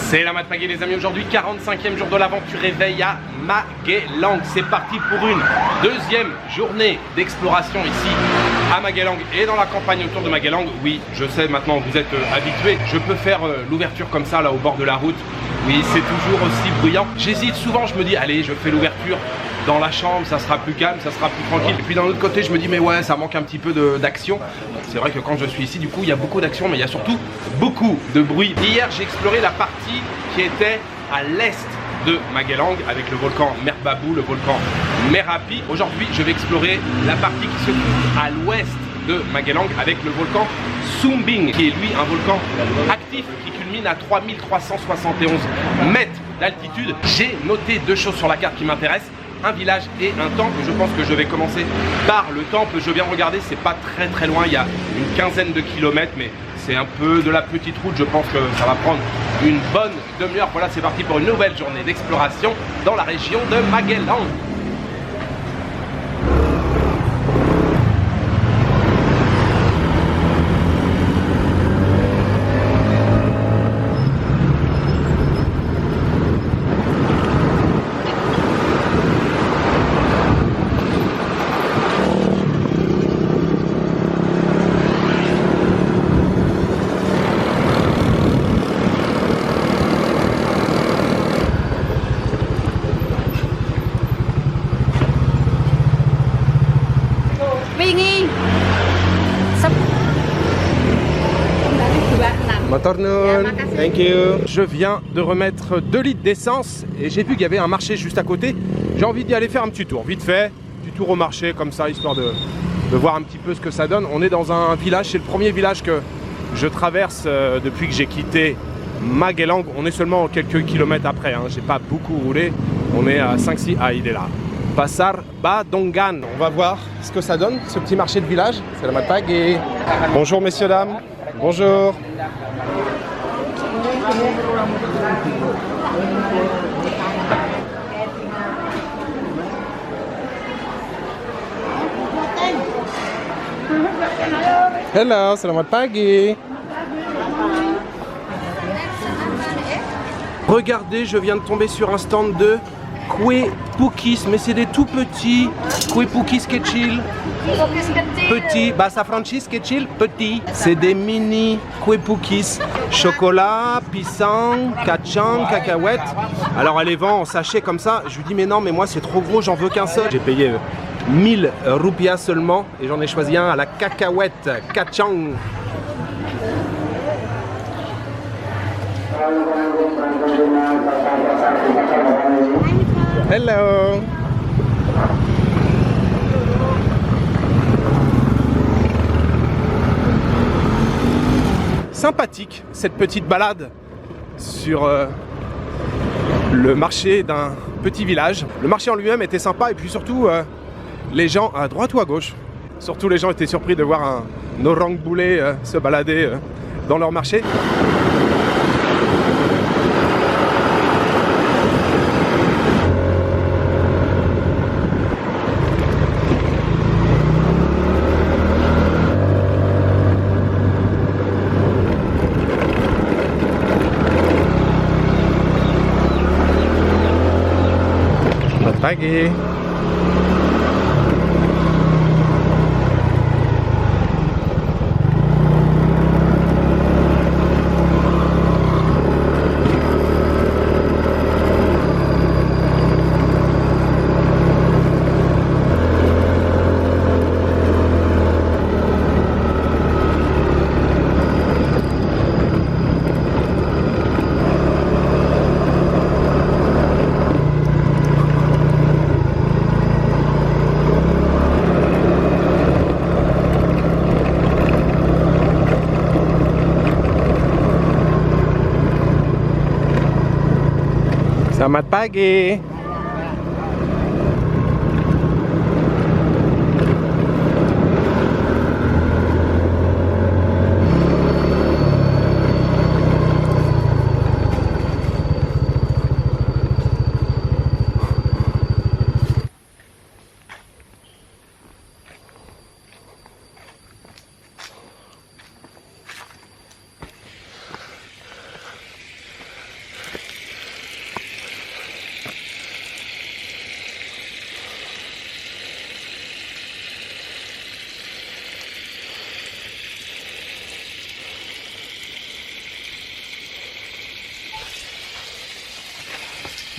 C'est la Mat Pagaye les amis, aujourd'hui 45e jour de l'aventure éveil à Magelang. C'est parti pour une deuxième journée d'exploration ici à Magelang et dans la campagne autour de Magelang. Oui, je sais maintenant, vous êtes habitués, je peux faire l'ouverture comme ça là au bord de la route. Oui, c'est toujours aussi bruyant. J'hésite souvent, je me dis allez, je fais l'ouverture dans la chambre, ça sera plus calme, ça sera plus tranquille. Et puis d'un autre côté, je me dis mais ouais, ça manque un petit peu d'action. C'est vrai que quand je suis ici, du coup, il y a beaucoup d'action, mais il y a surtout beaucoup de bruit. Hier, j'ai exploré la partie qui était à l'est de Magelang avec le volcan Merbabou, le volcan Merapi. Aujourd'hui, je vais explorer la partie qui se trouve à l'ouest de Magelang avec le volcan Sumbing, qui est lui un volcan actif qui culmine à 3371 mètres d'altitude. J'ai noté deux choses sur la carte qui m'intéressent. Un village et un temple. Je pense que je vais commencer par le temple. Je viens regarder, c'est pas très loin, il y a une quinzaine de kilomètres, mais c'est un peu de la petite route. Je pense que ça va prendre une bonne demi-heure. Voilà, c'est parti pour une nouvelle journée d'exploration dans la région de Magelang. Thank you. Je viens de remettre 2 litres d'essence et j'ai vu qu'il y avait un marché juste à côté. J'ai envie d'y aller faire un petit tour, vite fait, du tour au marché comme ça, histoire de voir un petit peu ce que ça donne. On est dans un village, c'est le premier village que je traverse depuis que j'ai quitté Magelang. On est seulement quelques kilomètres après, hein. J'ai pas beaucoup roulé. On est à 5-6, ah il est là. Pasar Badongan. On va voir ce que ça donne, ce petit marché de village. C'est la Mat Pagaye. Bonjour messieurs, dames. Bonjour. Hello, selamat pagi. Regardez, je viens de tomber sur un stand de kue pukis, mais c'est des tout petits kue pukis kecil. Petit, bahasa Francis kecil, petit. C'est des mini kue pukis, chocolat, pisang, kacang, cacahuètes. Alors elle les vend en sachet comme ça. Je lui dis mais non, mais moi c'est trop gros, j'en veux qu'un seul. J'ai payé 1000 roupias seulement et j'en ai choisi un à la cacahuète, kacang. Hello. Sympathique cette petite balade sur le marché d'un petit village. Le marché en lui-même était sympa et puis surtout les gens à droite ou à gauche. Surtout les gens étaient surpris de voir un orang boulet se balader dans leur marché. Pagi. Selamat pagi.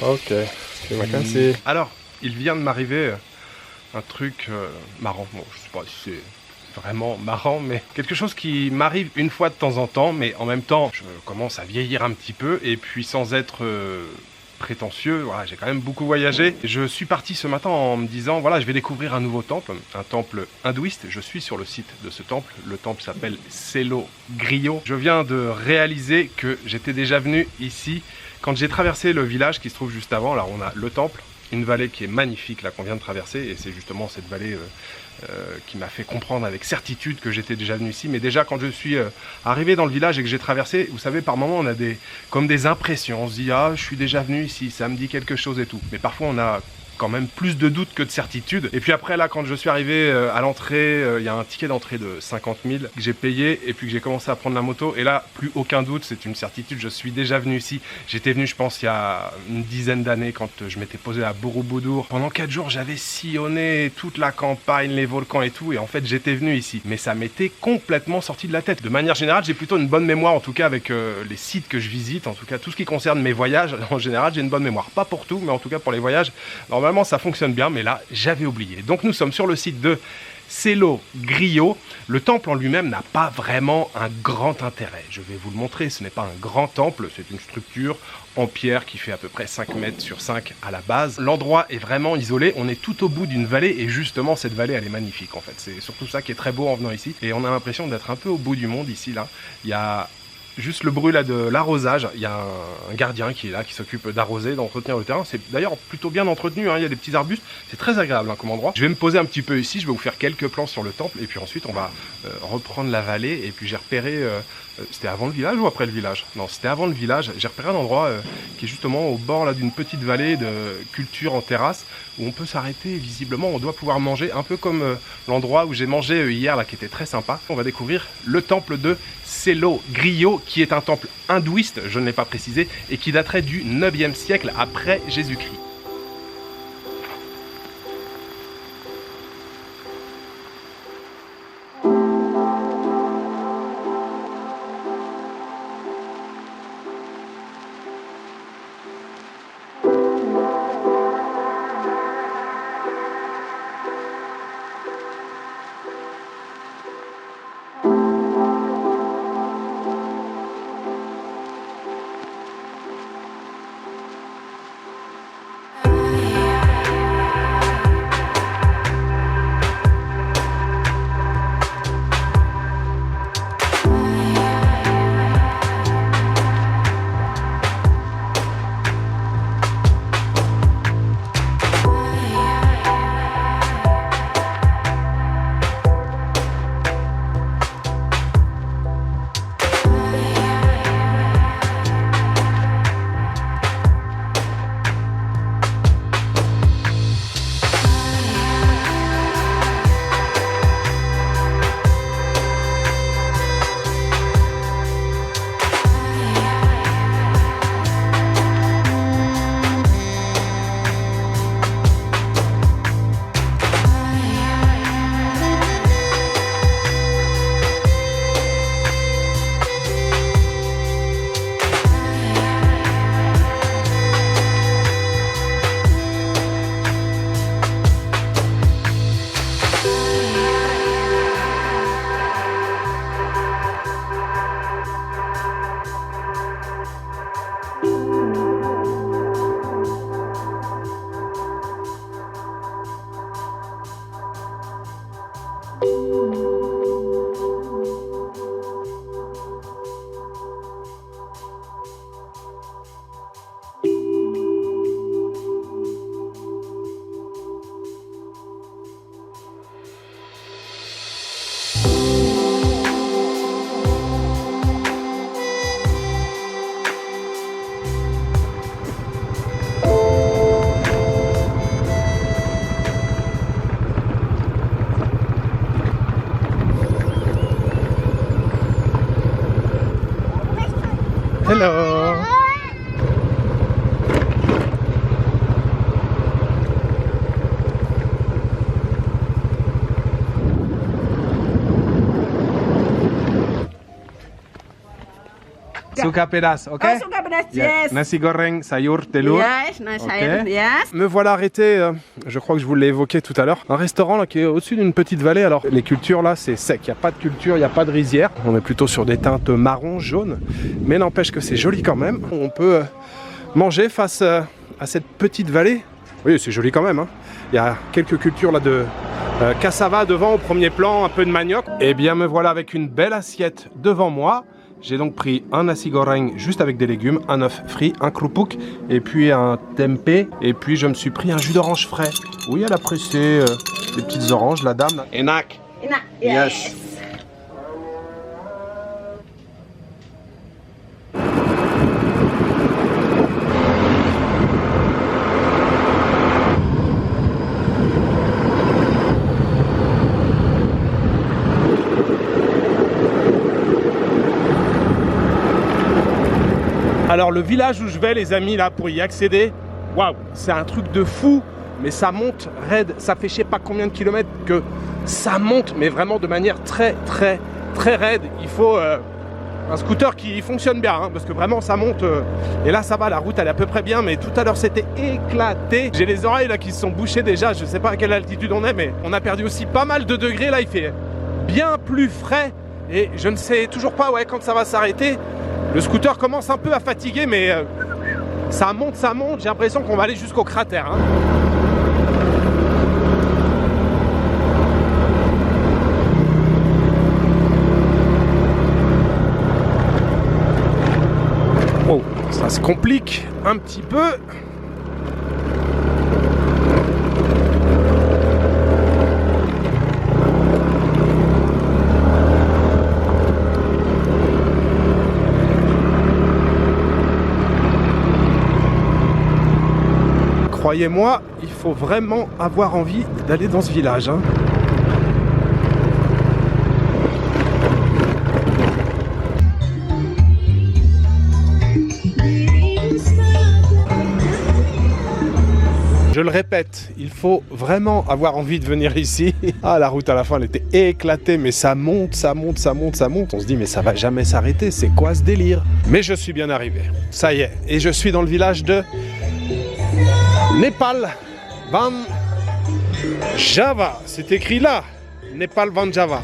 Ok, c'est ma cassé. Alors, il vient de m'arriver un truc marrant. Bon, je sais pas si c'est vraiment marrant, mais quelque chose qui m'arrive une fois de temps en temps, mais en même temps, je commence à vieillir un petit peu, et puis sans être prétentieux, voilà, j'ai quand même beaucoup voyagé. Je suis parti ce matin en me disant, voilà, je vais découvrir un nouveau temple, un temple hindouiste. Je suis sur le site de ce temple. Le temple s'appelle Selo Griot. Je viens de réaliser que j'étais déjà venu ici quand j'ai traversé le village qui se trouve juste avant. Alors on a le temple, une vallée qui est magnifique là qu'on vient de traverser, et c'est justement cette vallée qui m'a fait comprendre avec certitude que j'étais déjà venu ici. Mais déjà quand je suis arrivé dans le village et que j'ai traversé, vous savez, par moments on a comme des impressions, on se dit ah je suis déjà venu ici, ça me dit quelque chose et tout. Mais parfois on a quand même plus de doutes que de certitude. Et puis après là, quand je suis arrivé à l'entrée, il y a un ticket d'entrée de 50 000 que j'ai payé, et puis que j'ai commencé à prendre la moto, et là plus aucun doute, c'est une certitude, je suis déjà venu ici. J'étais venu je pense il y a une dizaine d'années quand je m'étais posé à Borobudur. Pendant 4 jours j'avais sillonné toute la campagne, les volcans et tout, et en fait j'étais venu ici. Mais ça m'était complètement sorti de la tête. De manière générale, j'ai plutôt une bonne mémoire, en tout cas avec les sites que je visite, en tout cas tout ce qui concerne mes voyages, en général j'ai une bonne mémoire. Pas pour tout, mais en tout cas pour les voyages, normalement ça fonctionne bien, mais là j'avais oublié. Donc nous sommes sur le site de Selo Griot. Le temple en lui-même n'a pas vraiment un grand intérêt. Je vais vous le montrer, ce n'est pas un grand temple, c'est une structure en pierre qui fait à peu près 5 mètres sur 5 à la base. L'endroit est vraiment isolé, on est tout au bout d'une vallée, et justement cette vallée elle est magnifique en fait. C'est surtout ça qui est très beau en venant ici, et on a l'impression d'être un peu au bout du monde ici là. Il y a juste le bruit là de l'arrosage, il y a un gardien qui est là, qui s'occupe d'arroser, d'entretenir le terrain. C'est d'ailleurs plutôt bien entretenu, hein. Il y a des petits arbustes, c'est très agréable hein, comme endroit. Je vais me poser un petit peu ici, je vais vous faire quelques plans sur le temple, et puis ensuite on va reprendre la vallée. Et puis j'ai repéré, c'était avant le village ou après le village? Non, c'était avant le village. J'ai repéré un endroit qui est justement au bord là d'une petite vallée de culture en terrasse, où on peut s'arrêter. Visiblement on doit pouvoir manger, un peu comme l'endroit où j'ai mangé hier là, qui était très sympa. On va découvrir le temple de Selo Griot, qui est un temple hindouiste, je ne l'ai pas précisé, et qui daterait du 9e siècle après Jésus-Christ. Hello. Suka pedas, ok? Oh, suka pedas, yes. Nasi goreng, sayur, telur. Yes, nice sayur, yes. Me voilà arrêté, je crois que je vous l'ai évoqué tout à l'heure, un restaurant là qui est au-dessus d'une petite vallée. Alors les cultures là c'est sec, il n'y a pas de culture, il n'y a pas de rizière. On est plutôt sur des teintes marron, jaune, mais n'empêche que c'est joli quand même. On peut manger face à cette petite vallée. Oui, c'est joli quand même, hein. Il y a quelques cultures là de cassava devant au premier plan, un peu de manioc. Et bien me voilà avec une belle assiette devant moi. J'ai donc pris un nasi goreng juste avec des légumes, un œuf frit, un krupuk et puis un tempeh. Et puis je me suis pris un jus d'orange frais. Oui, elle a pressé des petites oranges, la dame. Enak. Enak, Yes. yes. Alors le village où je vais les amis là pour y accéder, waouh, c'est un truc de fou, mais ça monte raide, ça fait je sais pas combien de kilomètres que ça monte, mais vraiment de manière très raide. Il faut un scooter qui fonctionne bien, hein, parce que vraiment ça monte, et là ça va, la route elle est à peu près bien, mais tout à l'heure c'était éclaté. J'ai les oreilles là qui se sont bouchées déjà, je sais pas à quelle altitude on est, mais on a perdu aussi pas mal de degrés, là il fait bien plus frais, et je ne sais toujours pas quand ça va s'arrêter. Le scooter commence un peu à fatiguer, mais ça monte, j'ai l'impression qu'on va aller jusqu'au cratère. Hein. Oh, ça se complique un petit peu. Croyez-moi, il faut vraiment avoir envie d'aller dans ce village. Hein. Je le répète, il faut vraiment avoir envie de venir ici. Ah, la route à la fin, elle était éclatée, mais ça monte. On se dit, mais ça va jamais s'arrêter, c'est quoi ce délire? Mais je suis bien arrivé, ça y est. Et je suis dans le village de Nepal Van Java. C'est écrit là, Nepal Van Java.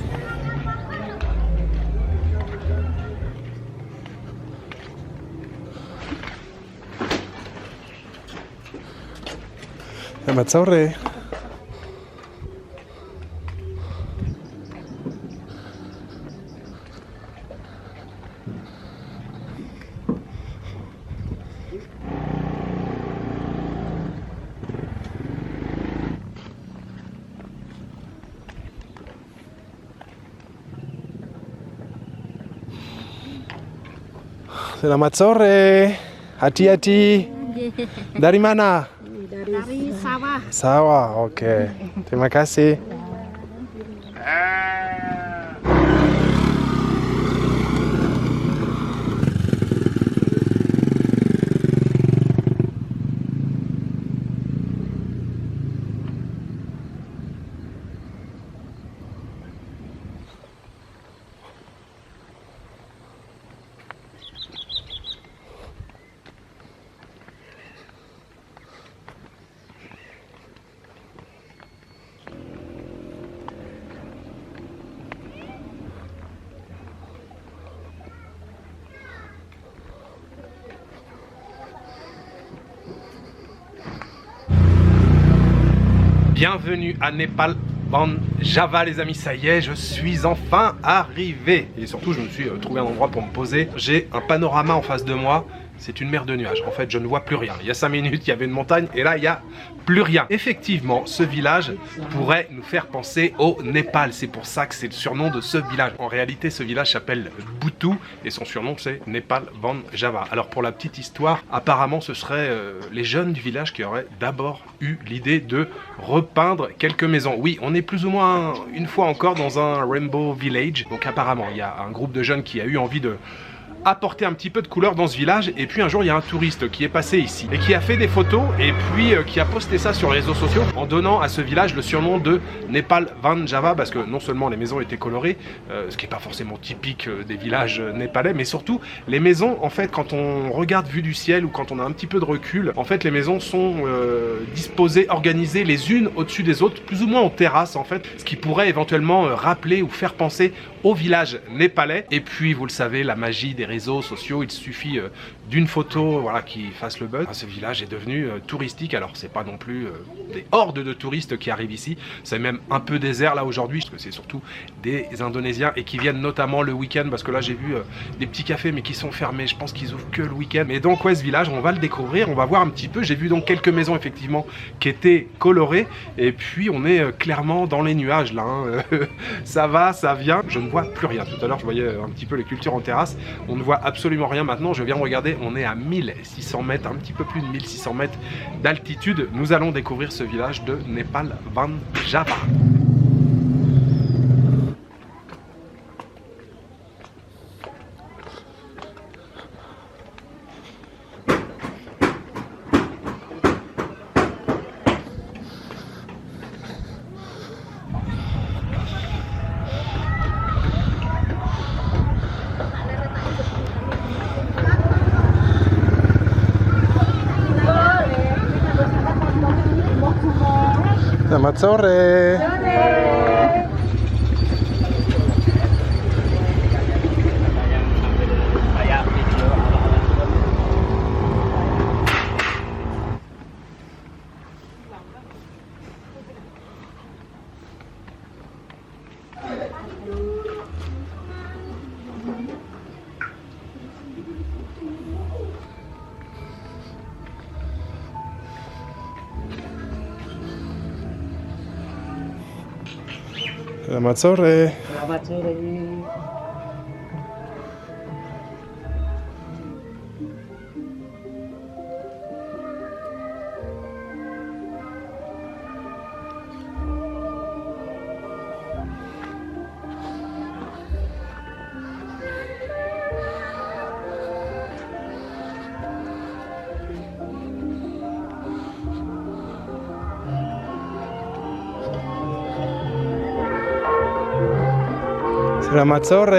Selamat sore. Selamat sore. Hati-hati. Dari mana? Dari sawah. Sawah, oke. Terima kasih. Bienvenue à Nepal Van Java les amis, ça y est, je suis enfin arrivé. Et surtout je me suis trouvé un endroit pour me poser. J'ai un panorama en face de moi, c'est une mer de nuages. En fait je ne vois plus rien. Il y a 5 minutes il y avait une montagne et là il n'y a plus rien. Effectivement ce village pourrait nous faire penser au Népal. C'est pour ça que c'est le surnom de ce village. En réalité ce village s'appelle Boutou et son surnom c'est Nepal Van Java. Alors pour la petite histoire, apparemment ce serait les jeunes du village qui auraient d'abord eu l'idée de repeindre quelques maisons. Oui, on est plus ou moins une fois encore dans un Rainbow Village. Donc apparemment il y a un groupe de jeunes qui a eu envie de apporter un petit peu de couleur dans ce village. Et puis un jour, il y a un touriste qui est passé ici et qui a fait des photos et puis qui a posté ça sur les réseaux sociaux en donnant à ce village le surnom de Nepal Van Java, parce que non seulement les maisons étaient colorées, ce qui n'est pas forcément typique des villages népalais, mais surtout les maisons, en fait, quand on regarde vue du ciel ou quand on a un petit peu de recul, en fait les maisons sont disposées, organisées les unes au-dessus des autres, plus ou moins en terrasse en fait, ce qui pourrait éventuellement rappeler ou faire penser au village népalais. Et puis vous le savez, la magie des réseaux sociaux, il suffit d'une photo, voilà, qui fasse le buzz. Ce village est devenu touristique. Alors c'est pas non plus des hordes de touristes qui arrivent ici, c'est même un peu désert là aujourd'hui, parce que c'est surtout des Indonésiens et qui viennent notamment le week-end, parce que là j'ai vu des petits cafés mais qui sont fermés, je pense qu'ils ouvrent que le week-end. Mais donc ouais, ce village on va le découvrir, on va voir un petit peu. J'ai vu donc quelques maisons effectivement qui étaient colorées et puis on est clairement dans les nuages là, hein. Ça va, ça vient, je ne vois plus rien. Tout à l'heure je voyais un petit peu les cultures en terrasse, on ne voit absolument rien maintenant. Je viens de regarder, on est à 1600 mètres, un petit peu plus de 1600 mètres d'altitude. Nous allons découvrir ce village de Nepal Van Java. Selamat sore. Selamat sore. Selamat sore. Selamat sore.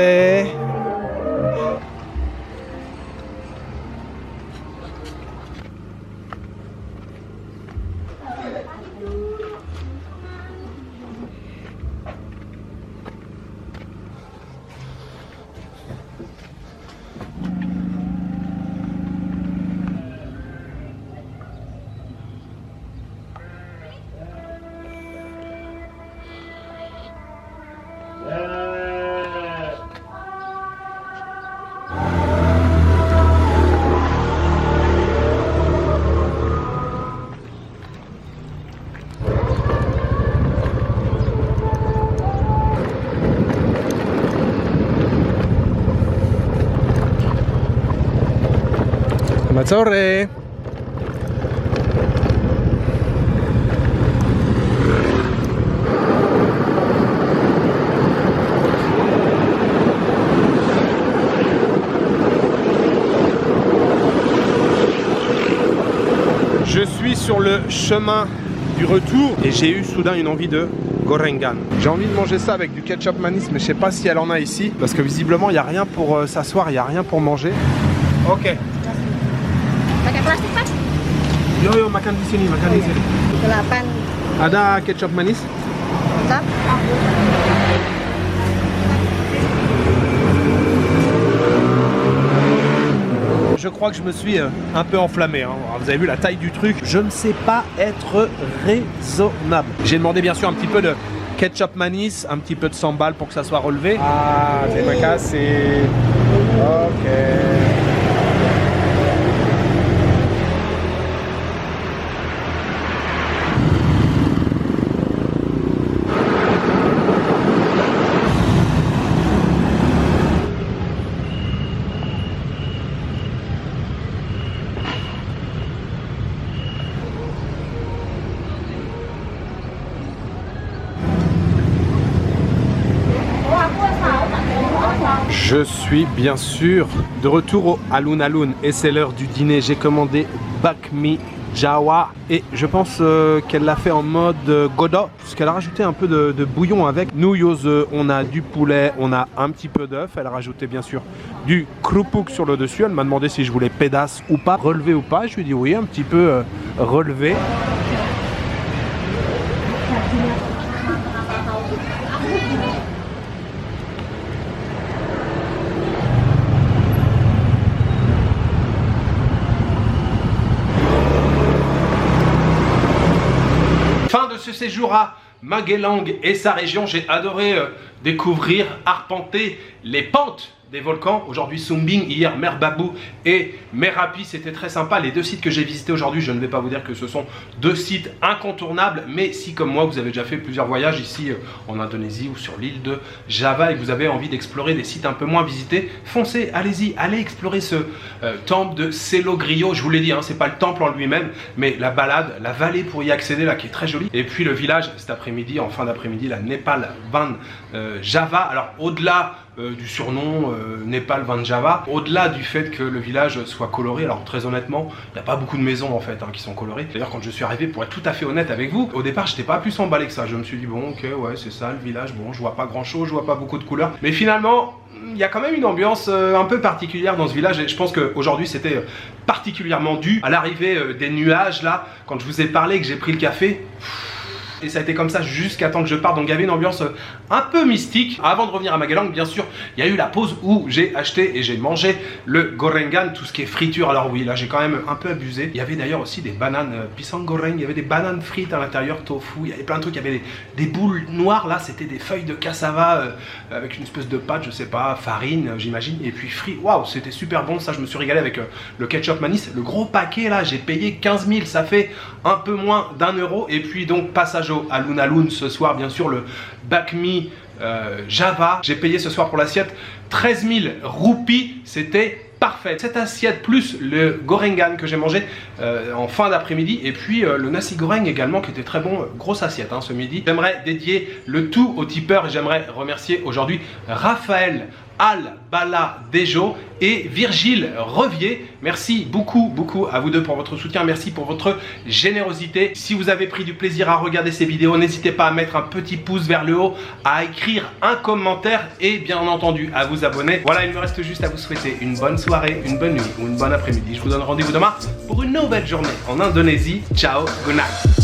Selamat sore. Je suis sur le chemin du retour et j'ai eu soudain une envie de gorengan. J'ai envie de manger ça avec du ketchup manis, mais je sais pas si elle en a ici parce que visiblement il n'y a rien pour s'asseoir, il n'y a rien pour manger. Ok. Pakai plastik, Pak? Yo, makan di sini, makan di sini. 8. Ada ketchup manis? Mantap. Je crois que je me suis un peu enflammé, hein. Alors, vous avez vu la taille du truc. Je ne sais pas être raisonnable. J'ai demandé bien sûr un petit peu de ketchup manis, un petit peu de sambal pour que ça soit relevé. Ah, terima kasih. Ok. Je suis bien sûr de retour au alun-alun et c'est l'heure du dîner. J'ai commandé bakmi Jawa et je pense qu'elle l'a fait en mode godo puisqu'elle a rajouté un peu de bouillon avec. Nous on a du poulet, on a un petit peu d'œuf. Elle a rajouté bien sûr du krupuk sur le dessus. Elle m'a demandé si je voulais pédasse ou pas, relevé ou pas. Je lui ai dit oui, un petit peu relevé. Fin de ce séjour à Magelang et sa région. J'ai adoré découvrir, arpenter les pentes des volcans. Aujourd'hui Sumbing, hier Merbabou et Merapi, c'était très sympa. Les deux sites que j'ai visités aujourd'hui, je ne vais pas vous dire que ce sont deux sites incontournables, mais si comme moi vous avez déjà fait plusieurs voyages ici en Indonésie ou sur l'île de Java et que vous avez envie d'explorer des sites un peu moins visités, foncez, allez-y, allez explorer ce temple de Selogrio. Je vous l'ai dit, hein, c'est pas le temple en lui-même, mais la balade, la vallée pour y accéder là qui est très jolie. Et puis le village cet après-midi, en fin d'après-midi, la Nepal Van Java. Alors au-delà du surnom Nepal Van Java, au-delà du fait que le village soit coloré, alors très honnêtement, il n'y a pas beaucoup de maisons en fait qui sont colorées. D'ailleurs quand je suis arrivé, pour être tout à fait honnête avec vous, au départ j'étais pas plus emballé que ça. Je me suis dit bon ok ouais c'est ça le village, bon je vois pas grand chose, je vois pas beaucoup de couleurs. Mais finalement, il y a quand même une ambiance un peu particulière dans ce village et je pense qu'aujourd'hui c'était particulièrement dû à l'arrivée des nuages là, quand je vous ai parlé que j'ai pris le café. Et ça a été comme ça jusqu'à temps que je parte. Donc il y avait une ambiance un peu mystique. Avant de revenir à Magelang, bien sûr, il y a eu la pause où j'ai acheté et j'ai mangé le gorengan, tout ce qui est friture. Alors oui, là j'ai quand même un peu abusé. Il y avait d'ailleurs aussi des bananes pisang goreng, il y avait des bananes frites à l'intérieur, tofu, il y avait plein de trucs. Il y avait des boules noires, là c'était des feuilles de cassava avec une espèce de pâte, je sais pas, farine j'imagine, et puis frit. Waouh, c'était super bon, ça je me suis régalé avec le ketchup manis. Le gros paquet là, j'ai payé 15 000, ça fait un peu moins d'1 euro. Et puis donc passage au alun-alun ce soir, bien sûr le bakmi Java. J'ai payé ce soir pour l'assiette 13 000 roupies, c'était parfait. Cette assiette plus le gorengan que j'ai mangé en fin d'après-midi et puis le nasi goreng également qui était très bon, grosse assiette ce midi. J'aimerais dédier le tout aux tipeurs et j'aimerais remercier aujourd'hui Raphaël Al-Baladejo et Virgile Revier. Merci beaucoup à vous deux pour votre soutien, merci pour votre générosité. Si vous avez pris du plaisir à regarder ces vidéos, n'hésitez pas à mettre un petit pouce vers le haut, à écrire un commentaire et bien entendu à vous abonner. Voilà, il me reste juste à vous souhaiter une bonne soirée, une bonne nuit ou une bonne après-midi. Je vous donne rendez-vous demain pour une nouvelle journée en Indonésie. Ciao, good night.